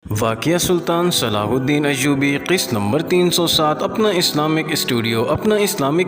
واقعہ سلطان صلاح الدین ایوبی قسط نمبر 307 اپنا اسلامک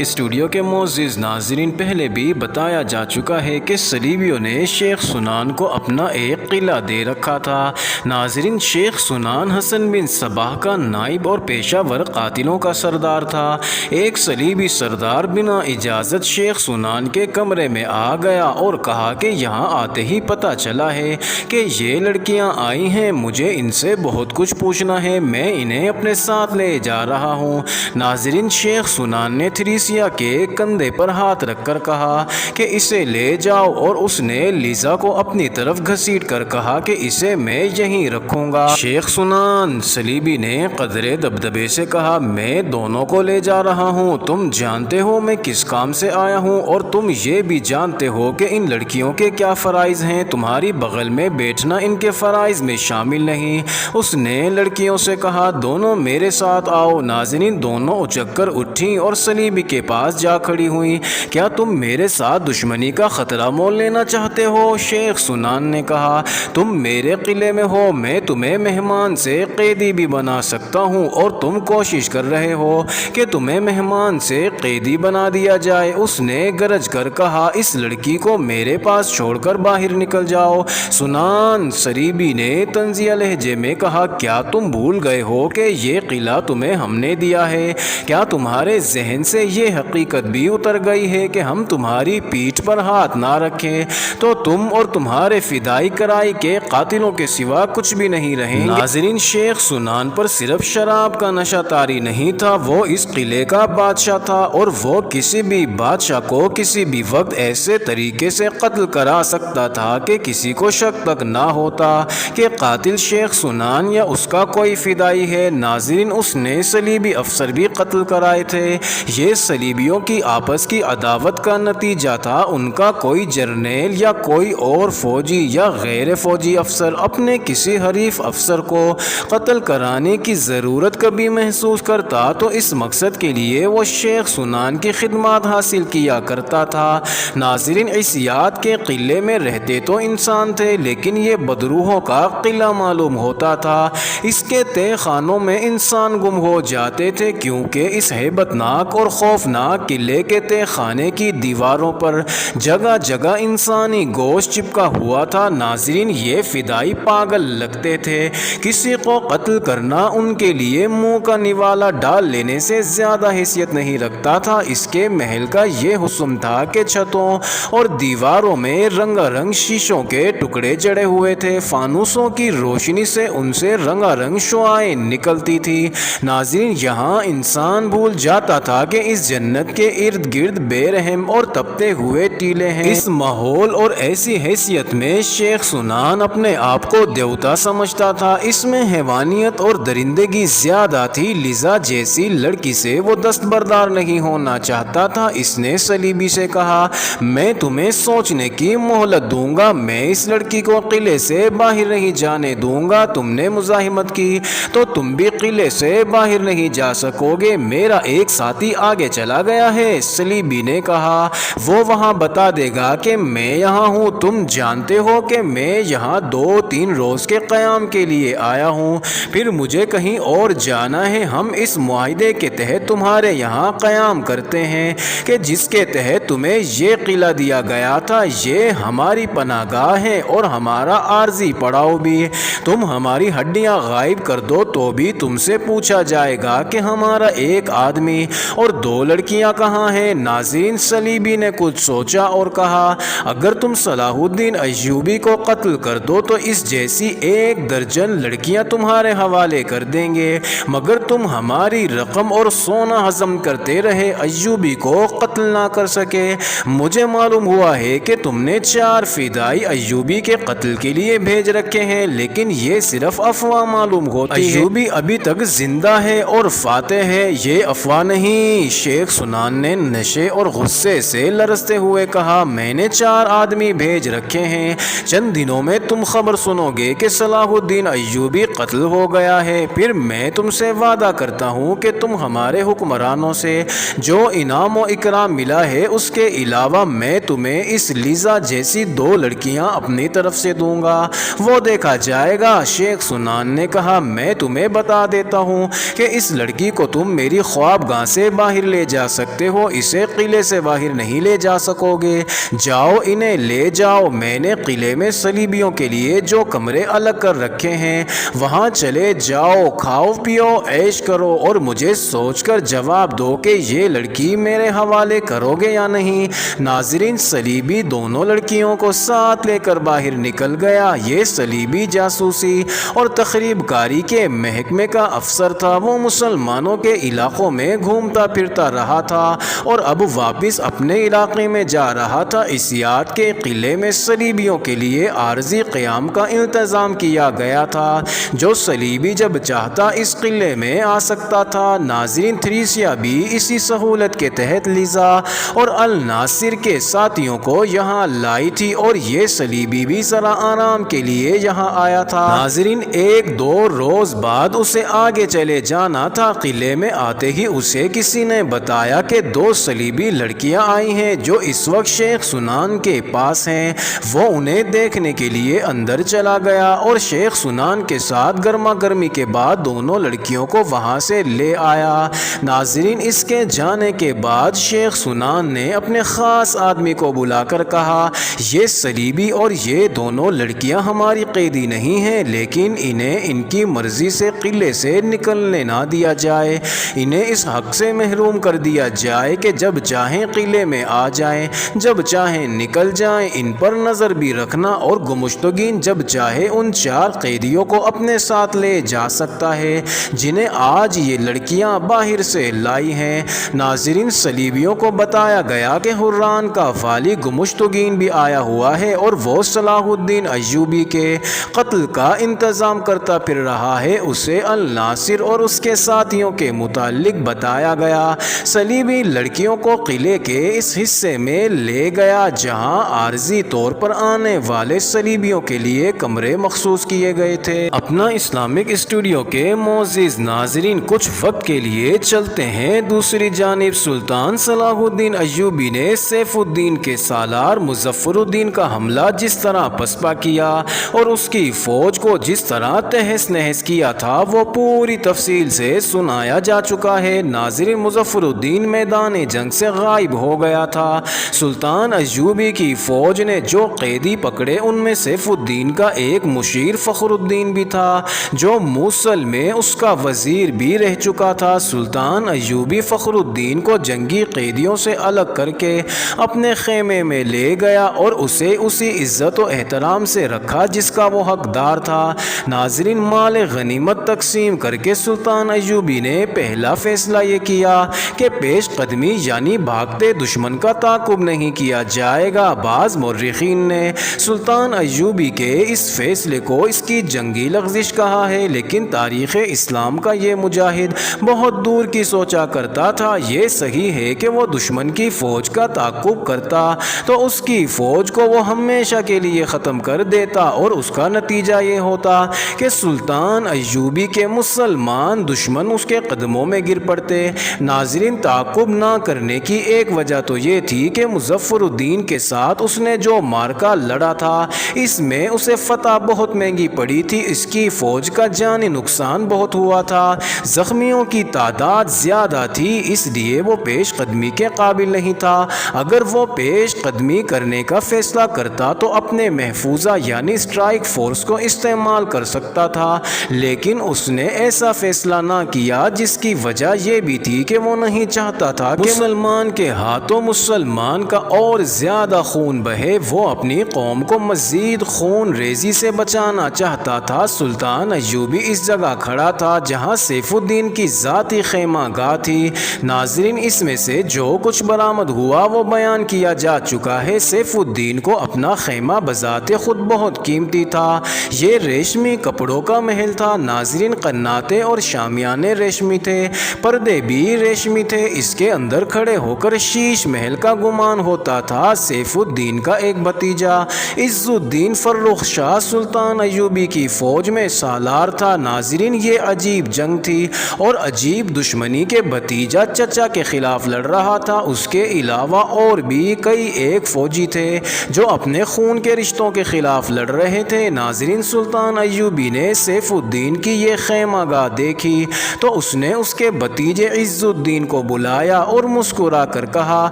اسٹوڈیو کے معزز ناظرین، پہلے بھی بتایا جا چکا ہے کہ صلیبیوں نے شیخ سنان کو اپنا ایک قلعہ دے رکھا تھا۔ ناظرین، شیخ سنان حسن بن صباح کا نائب اور پیشہ ور قاتلوں کا سردار تھا۔ ایک صلیبی سردار بنا اجازت شیخ سنان کے کمرے میں آ گیا اور کہا کہ یہاں آتے ہی پتہ چلا ہے کہ یہ لڑکیاں آئی ہیں، مجھے ان سے بہت کچھ پوچھنا ہے، میں انہیں اپنے ساتھ لے جا رہا ہوں۔ ناظرین، شیخ سنان نے تھریسیا کے کندھے پر ہاتھ رکھ کر کہا کہ اسے لے جاؤ، اور اس نے لیزا کو اپنی طرف گھسیٹ کر کہا کہ اسے میں یہیں رکھوں گا۔ شیخ سنان صلیبی نے قدرے دبدبے سے کہا، میں دونوں کو لے جا رہا ہوں، تم جانتے ہو میں کس کام سے آیا ہوں، اور تم یہ بھی جانتے ہو کہ ان لڑکیوں کے کیا فرائض ہیں، تمہاری بغل میں بیٹھنا ان کے فرائض میں شامل نہیں۔ اس نے لڑکیوں سے کہا، دونوں میرے ساتھ آؤ۔ ناظرین، دونوں اچک کر اٹھیں اور صلیبی کے پاس جا کھڑی ہوئیں۔ کیا تم میرے ساتھ دشمنی کا خطرہ مول لینا چاہتے ہو؟ شیخ سنان نے کہا، تم میرے قلعے میں ہو، میں تمہیں مہمان سے قیدی بھی بنا سکتا ہوں، اور تم کوشش کر رہے ہو کہ تمہیں مہمان سے قیدی بنا دیا جائے۔ اس نے گرج کر کہا، اس لڑکی کو میرے پاس چھوڑ کر باہر نکل جاؤ۔ سنان صلیبی نے طنزیہ لہجے میں کہا، کیا تم بھول گئے ہو کہ یہ قلعہ تمہیں ہم نے دیا ہے؟ کیا تمہارے ذہن سے یہ حقیقت بھی اتر گئی ہے کہ ہم تمہاری پیٹھ پر ہاتھ نہ رکھیں تو تم اور تمہارے فدائی کرائی کے قاتلوں کے سوا کچھ بھی نہیں رہیں گے؟ ناظرین، شیخ سنان پر صرف شراب کا نشہ طاری نہیں تھا، وہ اس قلعے کا بادشاہ تھا، اور وہ کسی بھی بادشاہ کو کسی بھی وقت ایسے طریقے سے قتل کرا سکتا تھا کہ کسی کو شک تک نہ ہوتا کہ قاتل شیخ سنان یا اس کا کوئی فدائی ہے۔ ناظرین، اس نے صلیبی افسر بھی قتل کرائے تھے۔ یہ صلیبیوں کی آپس کی عداوت کا نتیجہ تھا۔ ان کا کوئی جرنیل یا کوئی اور فوجی یا غیر فوجی افسر اپنے کسی حریف افسر کو قتل کرانے کی ضرورت کبھی محسوس کرتا تو اس مقصد کے لیے وہ شیخ سنان کی خدمات حاصل کیا کرتا تھا۔ ناظرین، عیسیات کے قلعے میں رہتے تو انسان تھے، لیکن یہ بدروحوں کا قلعہ معلوم ہوتا تھا۔ اس کے تہہ خانوں میں انسان گم ہو جاتے تھے، کیونکہ اس ہیبت ناک اور خوفناک قلعے کے تہہ خانے کی دیواروں پر جگہ جگہ انسانی گوشت چپکا ہوا تھا۔ ناظرین، یہ فدائی پاگل لگتے تھے۔ کسی کو قتل کرنا ان کے لیے منہ کا نوالا ڈال لینے سے زیادہ حیثیت نہیں رکھتا تھا۔ اس کے محل کا یہ حسن تھا کہ چھتوں اور دیواروں میں رنگا رنگ شیشوں کے ٹکڑے جڑے ہوئے تھے، فانوسوں کی روشنی سے ان سے رنگا رنگ شعاعیں نکلتی تھی۔ ناظرین، یہاں انسان بھول جاتا تھا کہ اس جنت کے ارد گرد بے رحم اور تپتے ہوئے ٹیلے ہیں۔ اس ماحول اور ایسی حیثیت میں شیخ سنان اپنے آپ کو دیوتا سمجھتا تھا۔ اس میں حیوانیت اور درندگی زیادہ تھی، لذا جیسی لڑکی سے وہ دستبردار نہیں ہونا چاہتا تھا۔ اس نے صلیبی سے کہا، میں تمہیں سوچنے کی مہلت دوں گا، میں اس لڑکی کو قلعے سے باہر نہیں جانے دوں گا۔ تم نے مزاحمت کی تو تم بھی قلعے سے باہر نہیں جا سکو گے۔ میرا ایک ساتھی آگے چلا گیا ہے، صلیبی نے کہا، وہ وہاں بتا دے گا کہ میں یہاں ہوں۔ تم جانتے ہو کہ میں یہاں 2-3 روز کے قیام کے لیے آیا ہوں، پھر مجھے کہیں اور جانا ہے۔ ہم اس معاہدے کے تحت تمہارے یہاں قیام کرتے ہیں کہ جس کے تحت تمہیں یہ قلعہ دیا گیا تھا۔ یہ ہماری پناہ گاہ ہے اور ہمارا عارضی پڑاؤ بھی۔ تم ہماری ہڈیاں غائب کر دو تو بھی تم سے پوچھا جائے گا کہ ہمارا ایک آدمی اور 2 لڑکیاں کہاں ہیں۔ ناظرین، صلیبی نے کچھ سوچا اور کہا، اگر تم صلاح الدین ایوبی کو قتل کر دو تو اس جیسی 1 درجن لڑکیاں تمہارے حوالے کر دیں گے، مگر تم ہماری رقم اور سونا ہضم کرتے رہے، ایوبی کو قتل نہ کر سکے۔ مجھے معلوم ہوا ہے کہ تم نے 4 فدائی ایوبی کے قتل کے لیے بھیج رکھے ہیں، لیکن یہ صرف افواہ معلوم ہوتی ہے۔ ایوبی ابھی تک زندہ ہے اور فاتح ہے، یہ افواہ نہیں۔ شیخ سنان نے نشے اور غصے سے لرزتے ہوئے کہا، میں نے 4 آدمی بھیج رکھے ہیں، چند دنوں میں تم خبر سنو گے کہ صلاح الدین ایوبی قتل ہو گیا ہے۔ پھر میں تم سے وعدہ کرتا ہوں کہ تم ہمارے حکمرانوں سے جو انعام و اکرام ملا ہے اس کے علاوہ میں تمہیں اس لیزا جیسی 2 لڑکیاں اپنی طرف سے دوں گا، وہ دیکھا جائے گا۔ شیخ شیخ سنان نے کہا میں تمہیں بتا دیتا ہوں کہ اس لڑکی کو تم میری خوابگاہ سے باہر لے جا سکتے ہو، اسے قلعے سے باہر نہیں لے جا سکو گے، جاؤ انہیں لے جاؤ، میں نے قلعے میں صلیبیوں کے لیے جو کمرے الگ کر رکھے ہیں وہاں چلے جاؤ، کھاؤ پیو عیش کرو اور مجھے سوچ کر جواب دو کہ یہ لڑکی میرے حوالے کرو گے یا نہیں۔ ناظرین، صلیبی دونوں لڑکیوں کو ساتھ لے کر باہر نکل گیا۔ یہ صلیبی جاسوسی اور تخریب کاری کے محکمے کا افسر تھا، وہ مسلمانوں کے علاقوں میں گھومتا پھرتا رہا تھا اور اب واپس اپنے علاقے میں جا رہا تھا۔ اس یاد کے قلعے میں صلیبیوں کے لیے عارضی قیام کا انتظام کیا گیا تھا، جو صلیبی جب چاہتا اس قلعے میں آ سکتا تھا۔ ناظرین، تھریسیا بھی اسی سہولت کے تحت لیزا اور الناصر کے ساتھیوں کو یہاں لائی تھی اور یہ صلیبی بھی ذرا آرام کے لیے یہاں آیا تھا۔ ناظرین، ایک دو روز بعد اسے آگے چلے جانا تھا۔ قلعے میں آتے ہی اسے کسی نے بتایا کہ دو صلیبی لڑکیاں آئی ہیں جو اس وقت شیخ سنان کے پاس ہیں۔ وہ انہیں دیکھنے کے لیے اندر چلا گیا اور شیخ سنان کے ساتھ گرما گرمی کے بعد دونوں لڑکیوں کو وہاں سے لے آیا۔ ناظرین، اس کے جانے کے بعد شیخ سنان نے اپنے خاص آدمی کو بلا کر کہا یہ صلیبی اور یہ دونوں لڑکیاں ہماری قیدی نہیں ہیں، لیکن انہیں ان کی مرضی سے قلعے سے نکلنے نہ دیا جائے، انہیں اس حق سے محروم کر دیا جائے کہ جب چاہیں قلعے میں آ جائیں، جب چاہیں نکل جائیں، ان پر نظر بھی رکھنا اور گمشتگین جب چاہے ان 4 قیدیوں کو اپنے ساتھ لے جا سکتا ہے جنہیں آج یہ لڑکیاں باہر سے لائی ہیں۔ ناظرین، صلیبیوں کو بتایا گیا کہ حران کا والی گمشتگین بھی آیا ہوا ہے اور وہ صلاح الدین ایوبی کے قتل کا انتظام کرتا پھر رہا ہے۔ اسے الناصر اور اس کے ساتھیوں کے متعلق بتایا گیا۔ صلیبی لڑکیوں کو قلعے کے اس حصے میں لے گیا جہاں عارضی طور پر آنے والے صلیبیوں کے لیے کمرے مخصوص کیے گئے تھے۔ اپنا اسلامک اسٹوڈیو کے معزز ناظرین، کچھ وقت کے لیے چلتے ہیں دوسری جانب۔ سلطان صلاح الدین ایوبی نے سیف الدین کے سالار مظفر الدین کا حملہ جس طرح پسپا کیا اور اس کی فوج کو جس طرح تہس نہس کیا تھا وہ پوری تفصیل سے سنایا جا چکا ہے۔ ناظرین، مظفر الدین میدان جنگ سے غائب ہو گیا تھا۔ سلطان ایوبی کی فوج نے جو قیدی پکڑے ان میں سیف الدین کا ایک مشیر فخر الدین بھی تھا جو موصل میں اس کا وزیر بھی رہ چکا تھا۔ سلطان ایوبی فخر الدین کو جنگی قیدیوں سے الگ کر کے اپنے خیمے میں لے گیا اور اسے اسی عزت و احترام سے رکھا جس کا وہ حقدار تھا۔ ناظرین، مال غنیمت تقسیم کر کے سلطان ایوبی نے پہلا فیصلہ یہ کیا کہ پیش قدمی یعنی بھاگتے دشمن کا تعاقب نہیں کیا جائے گا۔ بعض مورخین نے سلطان ایوبی کے اس فیصلے کو اس کی جنگی لغزش کہا ہے، لیکن تاریخ اسلام کا یہ مجاہد بہت دور کی سوچا کرتا تھا۔ یہ صحیح ہے کہ وہ دشمن کی فوج کا تعاقب کرتا تو اس کی فوج کو وہ ہمیشہ کے لیے ختم کر دیتا اور اس کا نتیجہ یہ ہوتا کہ سلطان ایوبی کے مسلمان دشمن اس کے قدموں میں گر پڑتے۔ ناظرین، تعاقب نہ کرنے کی ایک وجہ تو یہ تھی کہ مظفر الدین کے ساتھ اس نے جو مارکا لڑا تھا اس میں اسے فتح بہت مہنگی پڑی تھی، اس کی فوج کا جانی نقصان بہت ہوا تھا، زخمیوں کی تعداد زیادہ تھی، اس لیے وہ پیش قدمی کے قابل نہیں تھا۔ اگر وہ پیش قدمی کرنے کا فیصلہ کرتا تو اپنے محفوظہ یعنی اسٹرائک فورس کو استعمال کر سکتا تھا، لیکن اس نے ایسا فیصلہ نہ کیا، جس کی وجہ یہ بھی تھی کہ وہ نہیں چاہتا تھا کہ مسلمان کے ہاتھوں مسلمان کا اور زیادہ خون بہے، وہ اپنی قوم کو مزید خون ریزی سے بچانا چاہتا تھا۔ سلطان ایوبی اس جگہ کھڑا تھا جہاں سیف الدین کی ذاتی خیمہ گاہ تھی۔ ناظرین، اس میں سے جو کچھ برآمد ہوا وہ بیان کیا جا چکا ہے۔ سیف الدین کو اپنا خیمہ بذات خود بہت قیمتی تھا، یہ ریشمی کپڑوں کا محل تھا۔ ناظرین، قناتیں اور شامیانے ریشمی تھے، پردے بھی ریشمی تھے، اس کے اندر کھڑے ہو کر شیش محل کا گمان ہوتا تھا۔ سیف الدین کا ایک بھتیجا عز الدین فرخ شاہ سلطان ایوبی کی فوج میں سالار تھا۔ ناظرین، یہ عجیب جنگ تھی اور عجیب دشمنی کے بھتیجا چچا کے خلاف لڑ رہا تھا، اس کے علاوہ اور بھی کئی ایک فوجی تھے جو اپنے خون کے رشتوں کے خلاف لڑ رہے تھے۔ ناظرین، سلطان سلطان ایوبی نے سیف الدین کی یہ خیمہ گاہ دیکھی تو اس نے اس کے بھتیجے عز الدین کو بلایا اور مسکرا کر کہا،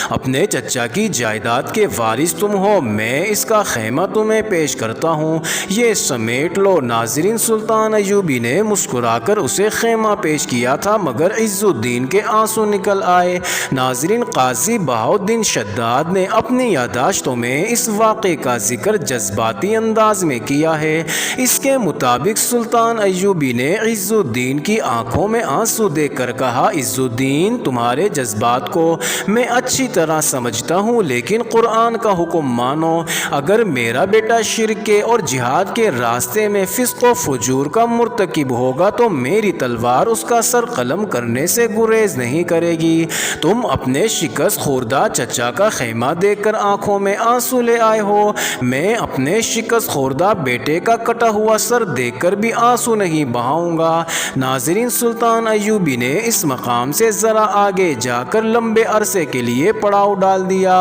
اپنے چچا کی جائیداد کے وارث تم ہو، میں اس کا خیمہ تمہیں پیش کرتا ہوں، یہ سمیٹ لو۔ ناظرین، سلطان ایوبی نے مسکرا کر اسے خیمہ پیش کیا تھا مگر عز الدین کے آنسو نکل آئے۔ ناظرین، قاضی بہاؤالدین شداد نے اپنی یادداشتوں میں اس واقعے کا ذکر جذباتی انداز میں کیا ہے۔ اس کے مطابق سلطان ایوبی نے عز الدین کی آنکھوں میں آنسو دیکھ کر کہا، عز الدین، تمہارے جذبات کو میں اچھی طرح سمجھتا ہوں، لیکن قرآن کا حکم مانو۔ اگر میرا بیٹا شرک کے اور جہاد کے راستے میں فسق و فجور کا مرتکب ہوگا تو میری تلوار اس کا سر قلم کرنے سے گریز نہیں کرے گی۔ تم اپنے شکست خوردہ چچا کا خیمہ دیکھ کر آنکھوں میں آنسو لے آئے ہو، میں اپنے شکست خوردہ بیٹے کا کٹا ہوا سر دیکھ کر بھی آنسو نہیں بہاؤں گا۔ ناظرین، سلطان ایوبی نے اس مقام سے ذرا آگے جا کر لمبے عرصے کے لیے پڑاؤ ڈال دیا۔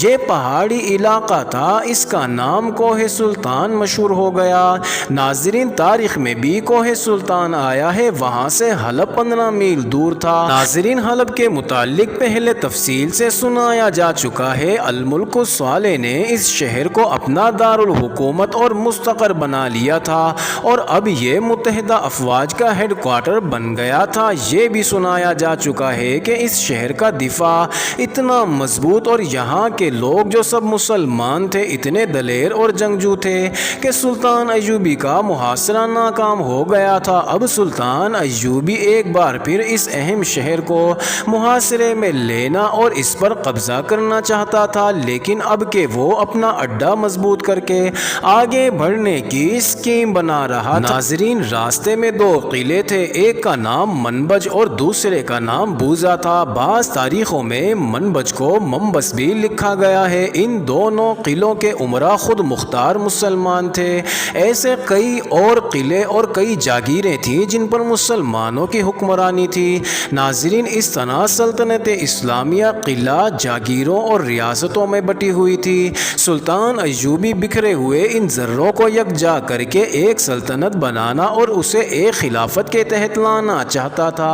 یہ پہاڑی علاقہ تھا، اس کا نام کوہ سلطان مشہور ہو گیا۔ ناظرین، تاریخ میں بھی کوہ سلطان آیا ہے، وہاں سے حلب 15 میل دور تھا۔ ناظرین، حلب کے متعلق پہلے تفصیل سے سنایا جا چکا ہے۔ الملک الصالح نے اس شہر کو اپنا دارالحکومت اور مستقر بنا لیا تھا اور اب یہ متحدہ افواج کا ہیڈ کوارٹر بن گیا تھا۔ یہ بھی سنایا جا چکا ہے کہ اس شہر کا دفاع اتنا مضبوط اور یہاں کے لوگ جو سب مسلمان تھے اتنے دلیر اور جنگجو تھے کہ سلطان ایوبی کا محاصرہ ناکام ہو گیا تھا۔ اب سلطان ایوبی ایک بار پھر اس اہم شہر کو محاصرے میں لینا اور اس پر قبضہ کرنا چاہتا تھا، لیکن اب کہ وہ اپنا اڈا مضبوط کر کے آگے بڑھنے کی اسکیم بنا رہا تھا۔ ناظرین، راستے میں 2 قلعے تھے، ایک کا نام منبج اور دوسرے کا نام بوزا تھا۔ بعض تاریخوں میں منبج کو منبس بھی لکھا گیا ہے۔ ان دونوں قلعوں کے عمرا خود مختار مسلمان تھے۔ ایسے کئی اور قلعے اور کئی جاگیریں تھیں جن پر مسلمانوں کی حکمرانی تھی۔ ناظرین، اس طرح سلطنت اسلامیہ قلعہ، جاگیروں اور ریاستوں میں بٹی ہوئی تھی۔ سلطان ایوبی بکھرے ہوئے ان ذروں کو یکجا کر کے ایک سلطنت بنانا اور اسے ایک خلافت کے تحت لانا چاہتا تھا۔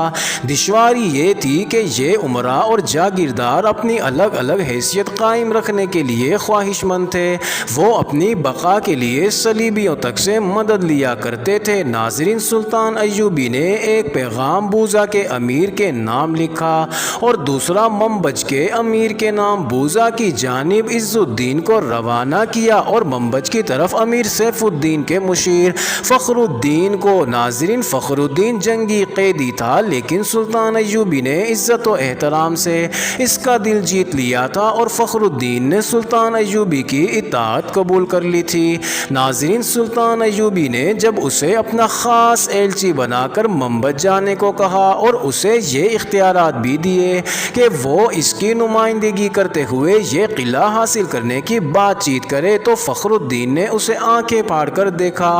دشواری یہ تھی کہ یہ عمرا اور جاگیردار اپنی الگ الگ حیثیت قائم رکھنے کے لیے خواہش مند تھے، وہ اپنی بقا کے لیے صلیبیوں تک سے مدد لیا کرتے تھے۔ ناظرین، سلطان ایوبی نے ایک پیغام بوزا کے امیر کے نام لکھا اور دوسرا منبج کے امیر کے نام بوزا کی جانب عز الدین کو روانہ کیا اور منبج کی طرف امیر سیف الدین کے مشیر فخر الدین کو۔ ناظرین، فخر الدین جنگی قیدی تھا، لیکن سلطان ایوبی نے عزت و احترام سے اس کا دل جیت لیا تھا اور فخر الدین نے سلطان ایوبی کی اطاعت قبول کر لی تھی۔ ناظرین، سلطان ایوبی نے جب اسے اپنا خاص ایلچی بنا کر منبج جانے کو کہا اور اسے یہ اختیارات بھی دیے کہ وہ اس کی نمائندگی کرتے ہوئے یہ قلعہ حاصل کرنے کی بات چیت کرے تو فخر الدین نے اسے آنکھیں پھاڑ کر دیکھا۔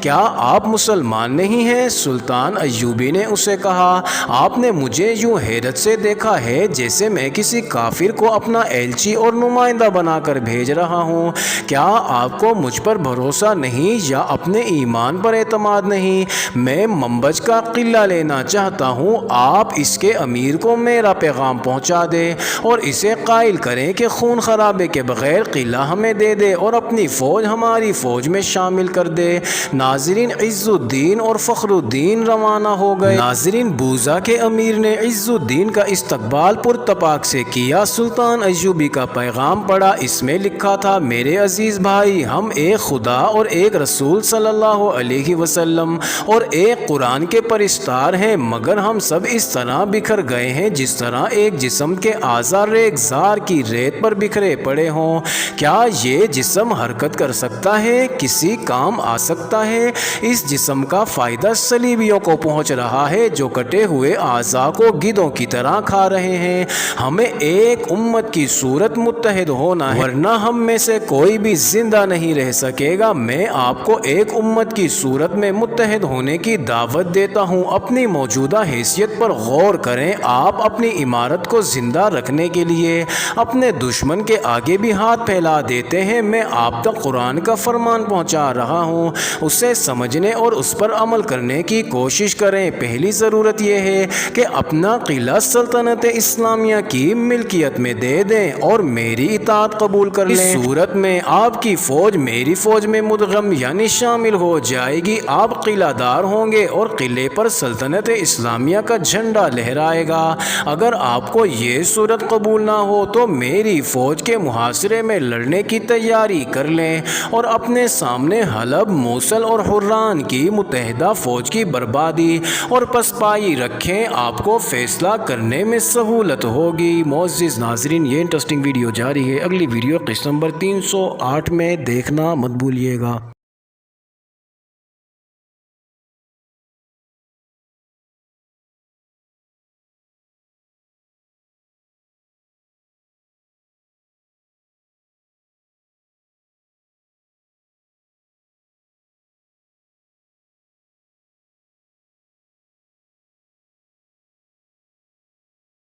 کیا آپ مسلمان نہیں ہیں؟ سلطان ایوبی نے اسے کہا، آپ نے مجھے یوں حیرت سے دیکھا ہے جیسے میں کسی کافر کو اپنا ایلچی اور نمائندہ بنا کر بھیج رہا ہوں۔ کیا آپ کو مجھ پر بھروسہ نہیں یا اپنے ایمان پر اعتماد نہیں؟ میں منبج کا قلعہ لینا چاہتا ہوں، آپ اس کے امیر کو میرا پیغام پہنچا دیں اور اسے قائل کریں کہ خون خرابے کے بغیر قلعہ ہمیں دے دے اور اپنی فوج ہماری فوج میں شامل کر دے۔ ناظرین، عز الدین اور فخر الدین روانہ ہو گئے۔ ناظرین، بوزا کے امیر نے عز الدین کا استقبال پرتپاک سے کیا۔ سلطان ایوبی کا پیغام پڑھا، اس میں لکھا تھا، میرے عزیز بھائی، ہم ایک خدا اور ایک رسول صلی اللہ علیہ وسلم اور ایک قرآن کے پرستار ہیں، مگر ہم سب اس طرح بکھر گئے ہیں جس طرح ایک جسم کے اعضاء ریگزار کی ریت پر بکھرے پڑے ہوں۔ کیا یہ جسم حرکت کر سکتا ہے؟ کسی کام آ سکتا ہے؟ اس جسم کا فائدہ صلیبیوں کو پہنچ رہا ہے جو کٹے ہوئے اعضاء کو گدوں کی طرح کھا رہے ہیں۔ ہمیں ایک امت کی صورت متحد ہونا ہے، ورنہ ہم میں سے کوئی بھی زندہ نہیں رہ سکے گا۔ میں آپ کو ایک امت کی صورت میں متحد ہونے کی دعوت دیتا ہوں۔ اپنی موجودہ حیثیت پر غور کریں۔ آپ اپنی عمارت کو زندہ رکھنے کے لیے اپنے دشمن کے آگے بھی ہاتھ پھیلا دیتے ہیں۔ میں آپ تک قرآن کا فرمان پہنچا رہا ہوں اسے سمجھنے اور اس پر عمل کرنے کی کوشش کریں۔ پہلی ضرورت یہ ہے کہ اپنا قلعہ سلطنت اسلامیہ کی ملکیت میں دے دیں اور میری اطاعت قبول کر لیں۔ اس صورت میں آپ کی فوج میری فوج میں مدغم یعنی شامل ہو جائے گی۔ آپ قلعہ دار ہوں گے اور قلعے پر سلطنت اسلامیہ کا جھنڈا لہرائے گا۔ اگر آپ کو یہ صورت قبول نہ ہو تو میری فوج کے محاصرے میں لڑنے کی تیاری کر لیں اور اپنے سامنے حلب، موصل اور حران کی متحدہ فوج کی بربادی اور پسپائی رکھیں۔ آپ کو فیصلہ کرنے میں سہولت ہوگی۔ معزز ناظرین، یہ انٹرسٹنگ ویڈیو جاری ہے۔ اگلی ویڈیو قسط نمبر 308 میں دیکھنا مت بھولیے گا۔